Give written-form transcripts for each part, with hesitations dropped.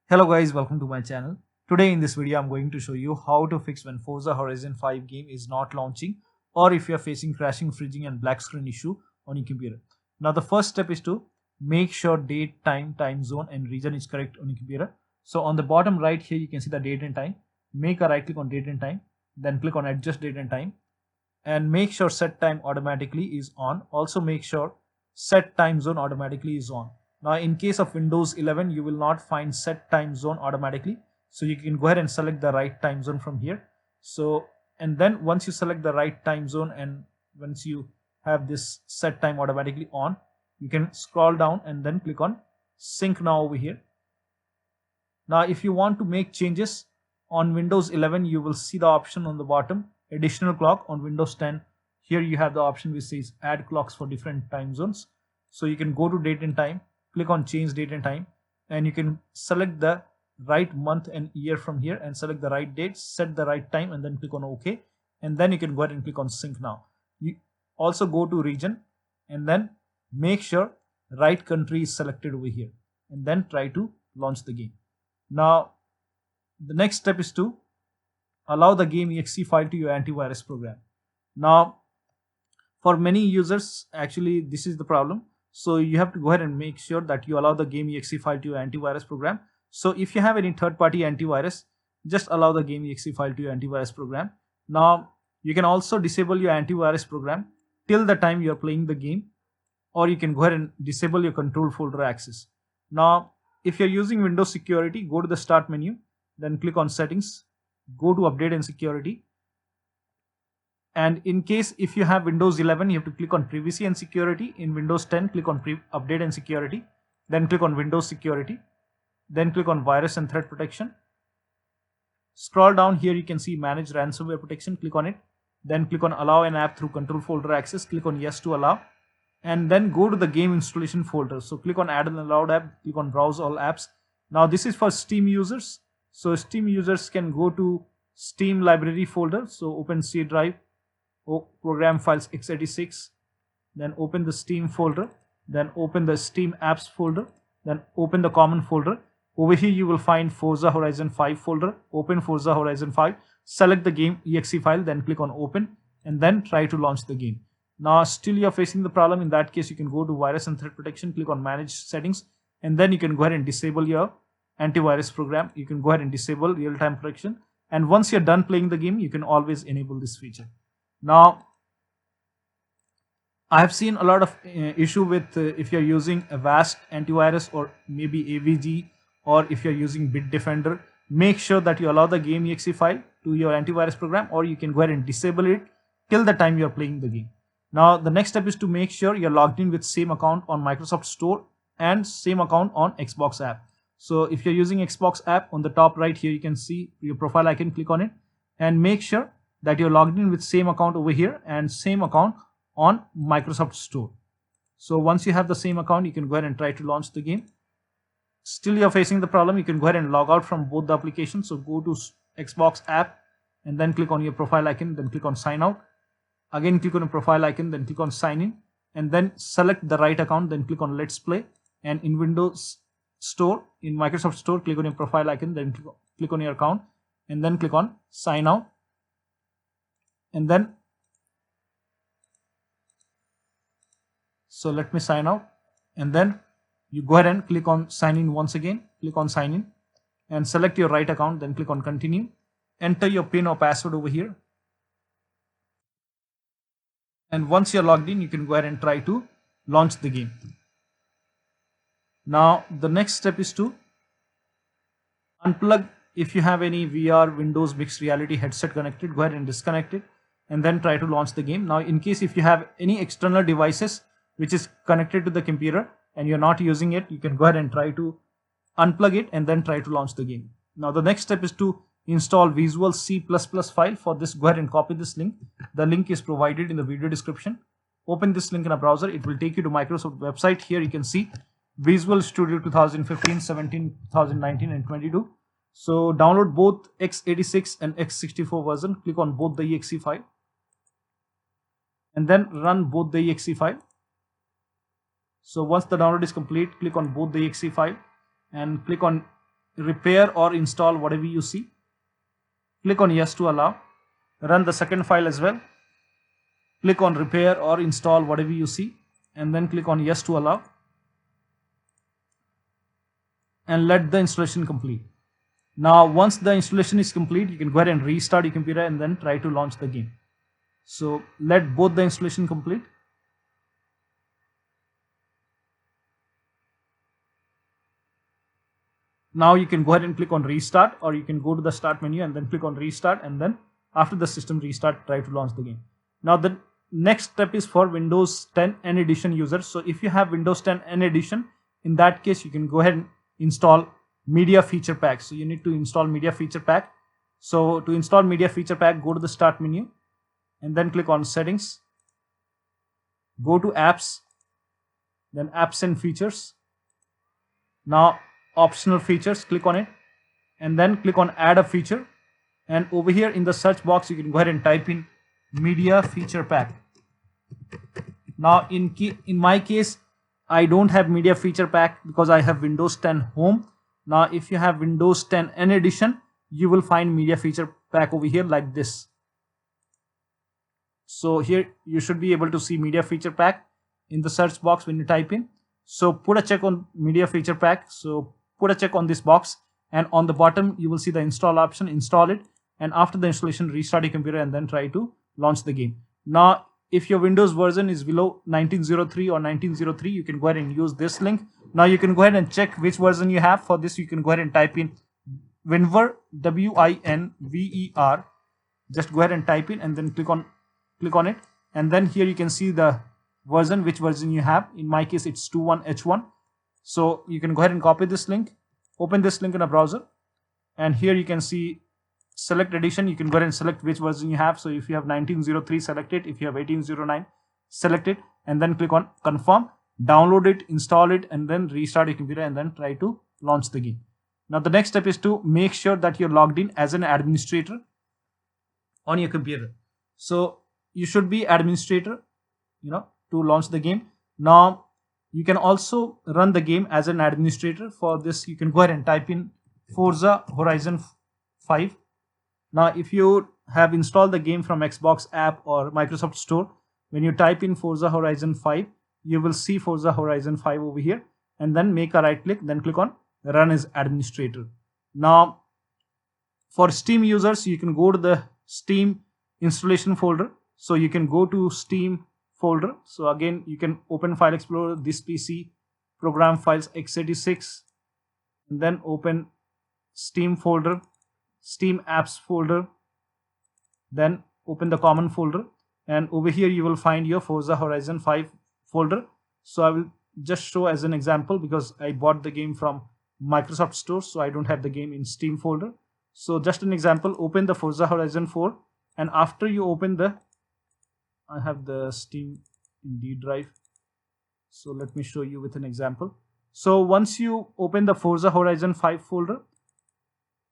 Hello guys, welcome to my channel. Today in this video I'm going to show you how to fix when Forza Horizon 5 game is not launching or if you are facing crashing, freezing and black screen issue on your computer. Now the first step is to make sure date, time zone and region is correct on your computer. So on the bottom right here you can see the date and time. Make a right click on date and time, then click on adjust date and time and make sure set time automatically is on. Also make sure set time zone automatically is on. Now in case of Windows 11 you will not find set time zone automatically, so you can go ahead and select the right time zone from here. And then once you select the right time zone and once you have this set time automatically on, you can scroll down and then click on sync now over here. Now if you want to make changes on Windows 11 you will see the option on the bottom additional clock. On Windows 10 here you have the option which says add clocks for different time zones. So you can go to date and time, click on change date and time, and you can select the right month and year from here and select the right date, set the right time and then click on OK, and then you can go ahead and click on sync now. You also go to region and then make sure right country is selected over here and then try to launch the game. Now the next step is to allow the game exe file to your antivirus program. Now for many users actually this is the problem. So you have to go ahead and make sure that you allow the game exe file to your antivirus program. So if you have any third-party antivirus, just allow the game exe file to your antivirus program. Now you can also disable your antivirus program till the time you are playing the game, or you can go ahead and disable your control folder access. Now if you're using Windows security, go to the start menu, then click on settings, go to update and security. And in case if you have Windows 11, you have to click on privacy and security. In Windows 10, click on update and security, then click on Windows security, then click on virus and threat protection. Scroll down here, you can see manage ransomware protection, click on it, then click on allow an app through control folder access, click on yes to allow, and then go to the game installation folder. So click on add an allowed app, click on browse all apps. Now this is for Steam users. So Steam users can go to Steam library folder. So open C drive, program files x86, then open the Steam folder, then open the Steam apps folder, then open the common folder. Over here you will find Forza Horizon 5 folder. Open Forza Horizon 5, select the game exe file, then click on open and then try to launch the game. Now still you are facing the problem. In that case you can go to virus and threat protection, click on manage settings, and then you can go ahead and disable your antivirus program. You can go ahead and disable real-time protection, and once you're done playing the game you can always enable this feature. Now I have seen a lot of issue with if you're using Avast antivirus or maybe AVG, or if you're using Bitdefender, make sure that you allow the game exe file to your antivirus program, or you can go ahead and disable it till the time you're playing the game. Now the next step is to make sure you're logged in with same account on Microsoft Store and same account on Xbox app. So if you're using Xbox app, on the top right here you can see your profile icon, click on it and make sure that you're logged in with same account over here and same account on Microsoft Store. So once you have the same account, you can go ahead and try to launch the game. Still you're facing the problem, you can go ahead and log out from both the applications. So go to Xbox app and then click on your profile icon, then click on sign out. Again click on the profile icon, then click on sign in, and then select the right account, then click on let's play. And in Windows Store, in Microsoft Store, click on your profile icon, then click on your account and then click on sign out. And then so let me sign out, and then you go ahead and click on sign in once again, click on sign in and select your right account, then click on continue, enter your PIN or password over here, and once you're logged in you can go ahead and try to launch the game. Now the next step is to unplug. If you have any VR Windows mixed reality headset connected, go ahead and disconnect it and then try to launch the game. Now in case if you have any external devices which is connected to the computer and you're not using it, you can go ahead and try to unplug it and then try to launch the game. Now the next step is to install Visual C++ file. For this, go ahead and copy this link. The link is provided in the video description. Open this link in a browser, it will take you to Microsoft website. Here you can see Visual Studio 2015, 17, 2019 and 22. So download both x86 and x64 version, click on both the exe file and then run both the exe file. So once the download is complete, click on both the exe file and click on repair or install whatever you see. Click on yes to allow. Run the second file as well. Click on repair or install whatever you see, and then click on yes to allow, and let the installation complete. Now once the installation is complete, you can go ahead and restart your computer and then try to launch the game. So let both the installation complete. Now you can go ahead and click on restart, or you can go to the start menu and then click on restart, and then after the system restart, try to launch the game. Now the next step is for Windows 10 N Edition users. So if you have Windows 10 N Edition, in that case you can go ahead and install Media Feature Pack. So you need to install Media Feature Pack. So to install Media Feature Pack, go to the start menu and then click on settings, go to apps, then apps and features. Now optional features, click on it, and then click on add a feature, and over here in the search box you can go ahead and type in Media Feature Pack. Now in my case, I don't have Media Feature Pack because I have Windows 10 Home. Now if you have Windows 10 N Edition, you will find Media Feature Pack over here like this. So here you should be able to see Media Feature Pack in the search box when you type in. So put a check on Media Feature Pack. So put a check on this box, and on the bottom you will see the install option. Install it, and after the installation, restart your computer and then try to launch the game. Now if your Windows version is below 1903 or 1903, you can go ahead and use this link. Now you can go ahead and check which version you have. For this you can go ahead and type in WinVer, WINVER. Just go ahead and type in and then click on it, and then here you can see the version, which version you have. In my case it's 21H1. So you can go ahead and copy this link, open this link in a browser, and here you can see select edition. You can go ahead and select which version you have. So if you have 1903, select it. If you have 1809, select it, and then click on confirm, download it, install it, and then restart your computer and then try to launch the game. Now the next step is to make sure that you're logged in as an administrator on your computer. So you should be administrator, to launch the game. Now you can also run the game as an administrator. For this you can go ahead and type in Forza Horizon 5. Now if you have installed the game from Xbox app or Microsoft Store, when you type in Forza Horizon 5, you will see Forza Horizon 5 over here, and then make a right click, then click on run as administrator. Now for Steam users, you can go to the Steam installation folder. So you can go to Steam folder. So again, you can open File Explorer, this PC, program files x86, and then open Steam folder, Steam apps folder, then open the common folder, and over here you will find your Forza Horizon 5 folder. So I will just show as an example, because I bought the game from Microsoft Store, so I don't have the game in Steam folder. So just an example, open the Forza Horizon 4, and after you open I have the Steam in D drive. So let me show you with an example. So once you open the Forza Horizon 5 folder,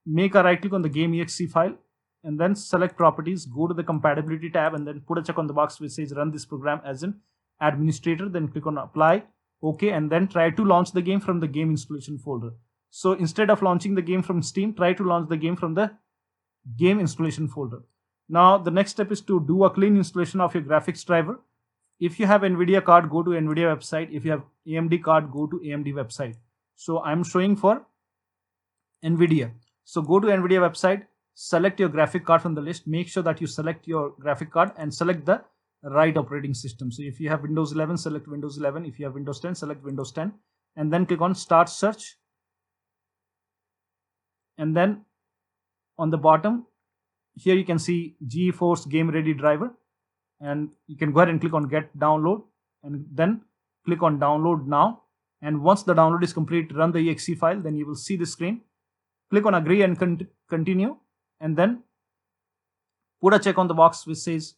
make a right click on the game exe file, and then select properties, go to the compatibility tab, and then put a check on the box which says run this program as an administrator. Then click on apply, OK, and then try to launch the game from the game installation folder. So instead of launching the game from Steam, try to launch the game from the game installation folder. Now the next step is to do a clean installation of your graphics driver. If you have NVIDIA card, go to NVIDIA website. If you have AMD card, go to AMD website. So I'm showing for NVIDIA. So go to NVIDIA website, select your graphic card from the list. Make sure that you select your graphic card and select the right operating system. So if you have Windows 11, select Windows 11. If you have Windows 10, select Windows 10, and then click on Start Search. And then on the bottom here you can see GeForce Game Ready driver, and you can go ahead and click on Get Download, and then click on Download Now. And once the download is complete, run the exe file. Then you will see the screen. Click on Agree and Continue, and then put a check on the box which says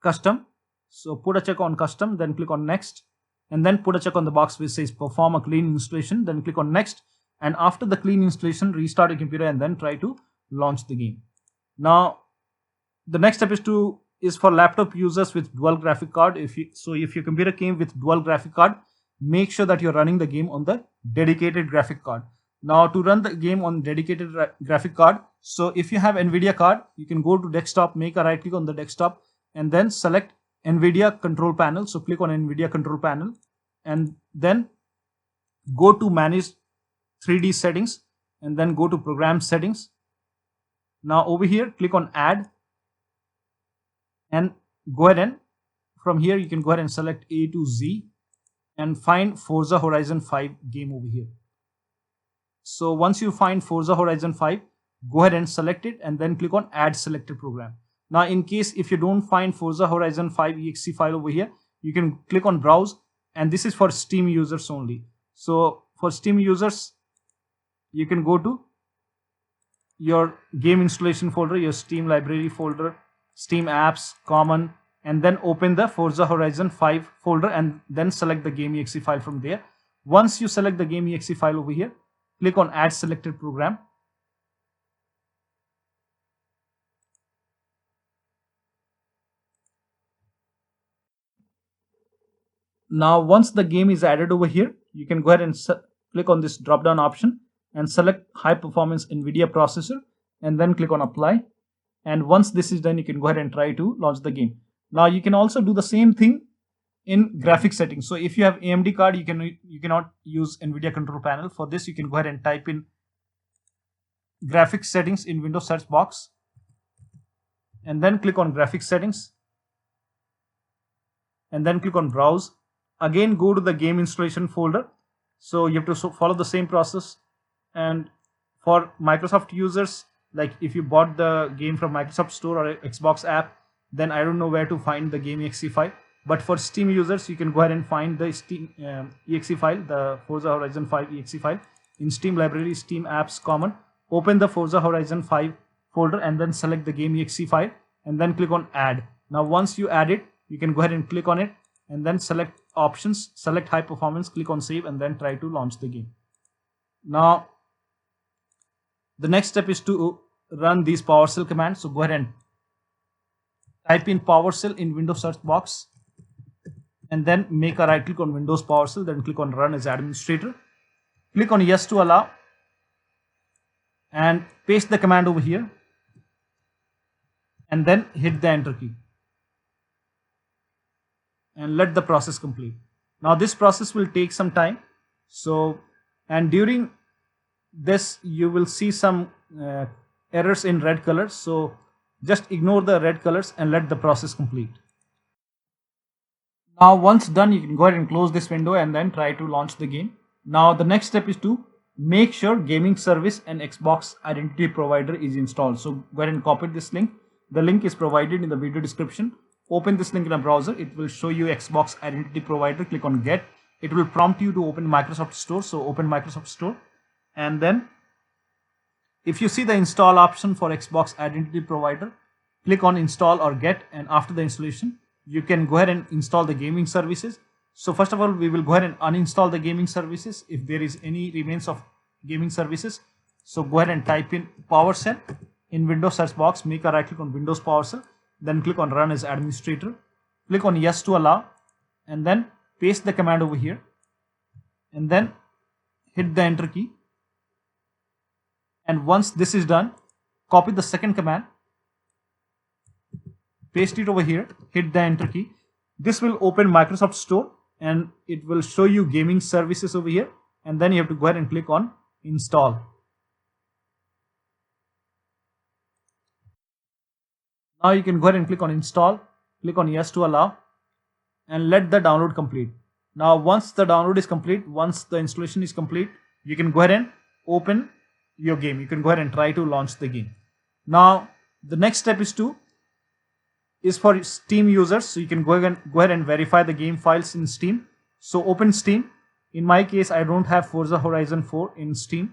Custom. So put a check on Custom, then click on Next, and then put a check on the box which says Perform a clean installation. Then click on Next, and after the clean installation, restart your computer and then try to launch the game. Now the next step is for laptop users with dual graphic card. If your computer came with dual graphic card, make sure that you're running the game on the dedicated graphic card. Now to run the game on dedicated graphic card, so if you have NVIDIA card, you can go to desktop, make a right click on the desktop, and then select NVIDIA control panel. So click on NVIDIA control panel and then go to manage 3D settings and then go to program settings. Now over here, click on add and go ahead and from here you can go ahead and select A to Z and find Forza Horizon 5 game over here. So once you find Forza Horizon 5, go ahead and select it and then click on add selected program. Now in case if you don't find Forza Horizon 5 exe file over here, you can click on browse, and this is for Steam users only. So for Steam users, you can go to your game installation folder, your Steam library folder, Steam apps, common, and then open the Forza Horizon 5 folder and then select the game exe file from there. Once you select the game exe file over here, click on add selected program. Now once the game is added over here, you can go ahead and click on this drop down option and select high performance NVIDIA processor and then click on apply. And once this is done, you can go ahead and try to launch the game. Now you can also do the same thing in graphics settings. So if you have AMD card, you cannot use NVIDIA control panel. For this, you can go ahead and type in graphics settings in Windows search box and then click on graphics settings and then click on browse. Again, go to the game installation folder. So you have to follow the same process. And for Microsoft users, like if you bought the game from Microsoft Store or Xbox app, then I don't know where to find the game exe file. But for Steam users, you can go ahead and find the Steam exe file, the Forza Horizon 5 exe file in Steam library, Steam apps, common. Open the Forza Horizon 5 folder and then select the game exe file and then click on add. Now once you add it, you can go ahead and click on it and then select options, select high performance, click on save and then try to launch the game. Now the next step is to run these PowerShell commands. So go ahead and type in PowerShell in Windows search box and then make a right click on Windows PowerShell, then click on run as administrator. Click on yes to allow and paste the command over here and then hit the enter key and let the process complete. Now this process will take some time. So, and during this you will see some errors in red colors. So just ignore the red colors and let the process complete. Now once done, you can go ahead and close this window and then try to launch the game. Now the next step is to make sure gaming service and Xbox identity provider is installed. So go ahead and copy this link. The link is provided in the video description. Open this link in a browser. It will show you Xbox identity provider. Click on get. It will prompt you to open Microsoft Store. So open Microsoft Store and then if you see the install option for Xbox identity provider, click on install or get, and after the installation you can go ahead and install the gaming services. So first of all, we will go ahead and uninstall the gaming services if there is any remains of gaming services. So go ahead and type in PowerShell in Windows search box, make a right click on Windows PowerShell, then click on run as administrator, click on yes to allow and then paste the command over here and then hit the enter key. And once this is done, copy the second command, paste it over here, hit the enter key. This will open Microsoft Store and it will show you gaming services over here, and then you have to go ahead and click on install. Now you can go ahead and click on install, click on yes to allow and let the download complete. Now once the download is complete, once the installation is complete, you can go ahead and open your game. You can go ahead and try to launch the game. Now the next step is for Steam users. So you can go ahead and verify the game files in Steam. So open Steam. In my case, I don't have Forza Horizon 4 in Steam.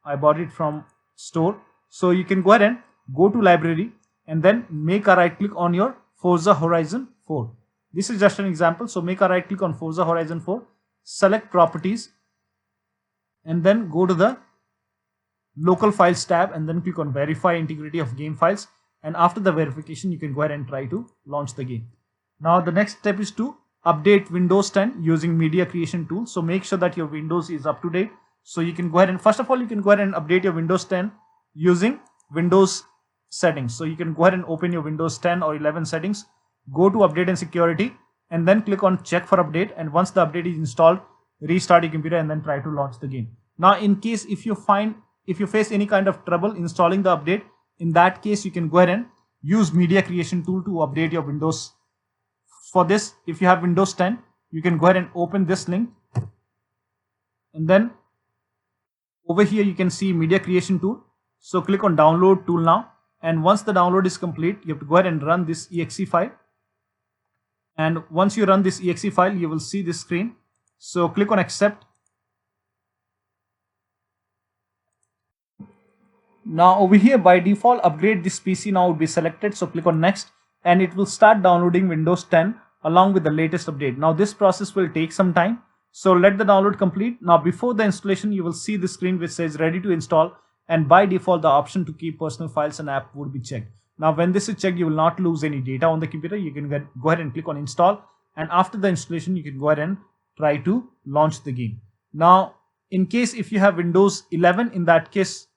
I bought it from store. So you can go ahead and go to library and then make a right click on your Forza Horizon 4. This is just an example. So make a right click on Forza Horizon 4, select properties and then go to the local files tab and then click on verify integrity of game files. And after the verification, you can go ahead and try to launch the game. Now the next step is to update Windows 10 using media creation tool. So make sure that your Windows is up to date. So you can go ahead and first of all, you can go ahead and update your Windows 10 using Windows settings. So you can go ahead and open your Windows 10 or 11 settings, go to update and security, and then click on check for update. And once the update is installed, restart your computer and then try to launch the game. Now, in case if you face any kind of trouble installing the update, in that case, you can go ahead and use media creation tool to update your Windows. For this, if you have Windows 10, you can go ahead and open this link, and then over here you can see media creation tool. So click on download tool now, and once the download is complete, you have to go ahead and run this exe file. And once you run this exe file, you will see this screen. So click on accept. Now over here, by default, upgrade this PC now would be selected. So click on next, and it will start downloading Windows 10 along with the latest update. Now this process will take some time. So let the download complete. Now before the installation, you will see the screen which says ready to install. And by default, the option to keep personal files and app would be checked. Now when this is checked, you will not lose any data on the computer. You can go ahead and click on install. And after the installation, you can go ahead and try to launch the game. Now, in case if you have Windows 11, in that case,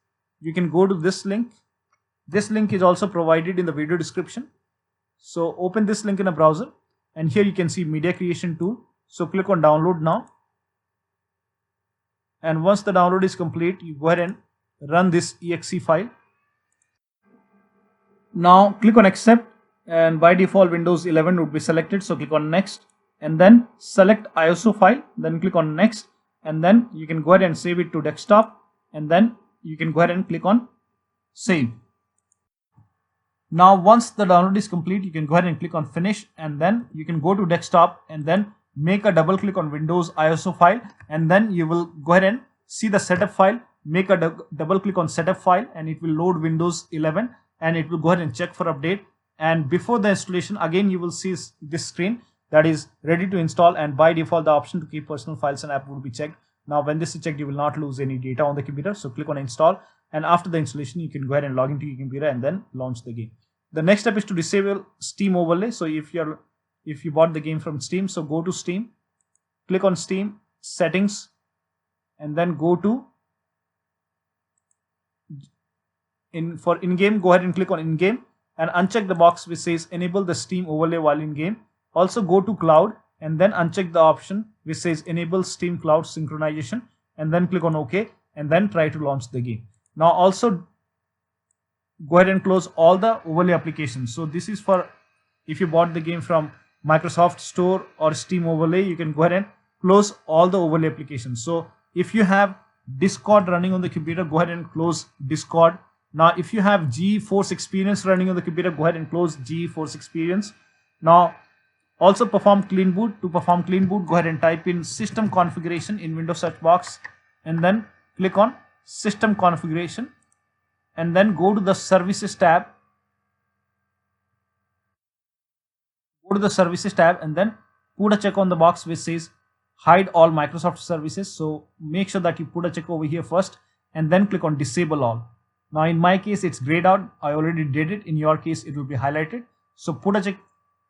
you can go to this link. This link is also provided in the video description. So open this link in a browser, and here you can see media creation tool. So click on download now. And once the download is complete, you go ahead and run this exe file. Now click on accept, and by default Windows 11 would be selected. So click on next, and then select ISO file, then click on next, and then you can go ahead and save it to desktop, and then you can go ahead and click on save. Now once the download is complete, you can go ahead and click on finish, and then you can go to desktop and then make a double click on Windows ISO file, and then you will go ahead and see the setup file. Make a double click on setup file, and it will load Windows 11, and it will go ahead and check for update. And before the installation, again you will see this screen that is ready to install, and by default the option to keep personal files and app will be checked. Now when this is checked, you will not lose any data on the computer. So click on install, and after the installation, you can go ahead and log into your computer and then launch the game. The next step is to disable Steam overlay. So if you bought the game from Steam, so go to Steam, click on Steam settings, and then go to in-game, go ahead and click on in-game and uncheck the box which says enable the Steam overlay while in game. Also go to cloud and then uncheck the option which says enable Steam cloud synchronization, and then click on OK, and then try to launch the game. Now also go ahead and close all the overlay applications. So this is for if you bought the game from Microsoft Store or Steam overlay, you can go ahead and close all the overlay applications. So if you have Discord running on the computer, go ahead and close Discord. Now if you have GeForce Experience running on the computer, go ahead and close GeForce Experience. Now also perform clean boot. To perform clean boot, go ahead and type in system configuration in Windows search box, and then click on system configuration, and then go to the services tab. Go to the services tab and then put a check on the box which says hide all Microsoft services. So make sure that you put a check over here first, and then click on disable all. Now in my case it's grayed out. I already did it. In your case it will be highlighted. So put a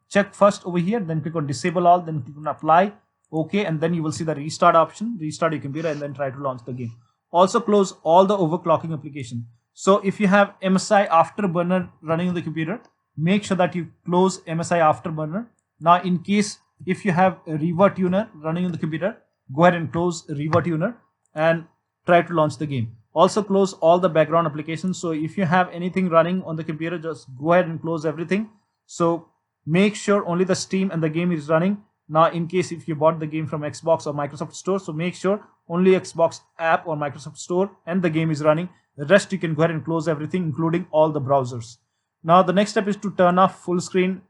check first over here, then click on disable all, then click on apply, OK, and then you will see the restart option. Restart your computer and then try to launch the game. Also close all the overclocking application. So if you have MSI Afterburner running on the computer, make sure that you close MSI Afterburner. Now in case if you have a RivaTuner running on the computer, go ahead and close RivaTuner and try to launch the game. Also close all the background applications. So if you have anything running on the computer, just go ahead and close everything. So make sure only the Steam and the game is running. Now in case if you bought the game from Xbox or Microsoft Store, so make sure only Xbox app or Microsoft Store and the game is running. The rest you can go ahead and close everything, including all the browsers. Now the next step is to turn off full screen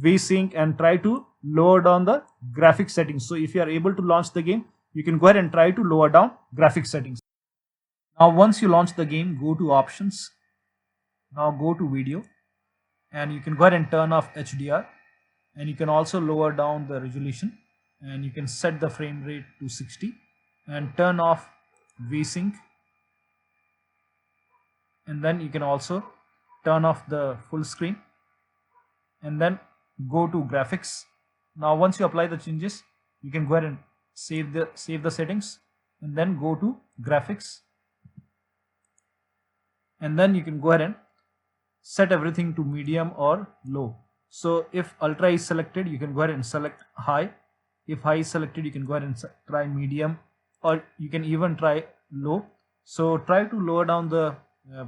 VSync and try to lower down the graphics settings. So if you are able to launch the game, you can go ahead and try to lower down graphics settings. Now once you launch the game, go to options. Now go to video, and you can go ahead and turn off HDR, and you can also lower down the resolution, and you can set the frame rate to 60 and turn off VSync, and then you can also turn off the full screen, and then go to graphics. Now once you apply the changes, you can go ahead and save the settings, and then go to graphics, and then you can go ahead and set everything to medium or low. So if ultra is selected, you can go ahead and select high. If high is selected, you can go ahead and try medium, or you can even try low. So try to lower down the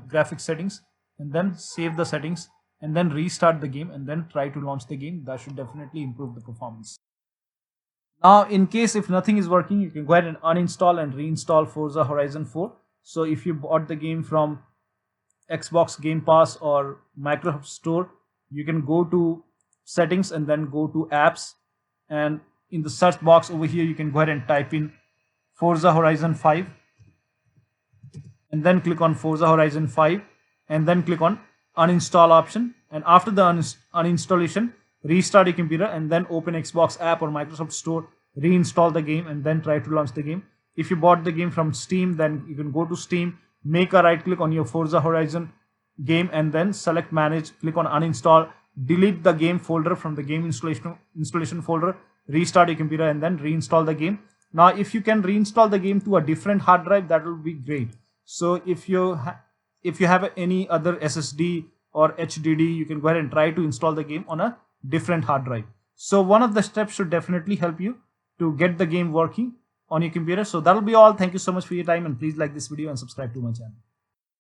graphics settings, and then save the settings, and then restart the game, and then try to launch the game. That should definitely improve the performance. Now in case if nothing is working, you can go ahead and uninstall and reinstall Forza Horizon 4. So if you bought the game from Xbox Game Pass or Microsoft Store, you can go to settings and then go to apps, and in the search box over here you can go ahead and type in Forza Horizon 5, and then click on Forza Horizon 5, and then click on uninstall option, and after the uninstallation, restart your computer and then open Xbox app or Microsoft Store, reinstall the game, and then try to launch the game. If you bought the game from Steam, then you can go to Steam, make a right click on your Forza Horizon game, and then select manage, click on uninstall, delete the game folder from the game installation folder, restart your computer, and then reinstall the game. Now if you can reinstall the game to a different hard drive, that will be great. So if you have any other SSD or HDD, you can go ahead and try to install the game on a different hard drive. So one of the steps should definitely help you to get the game working on your computer. So that'll be all. Thank you so much for your time, and please like this video and subscribe to my channel.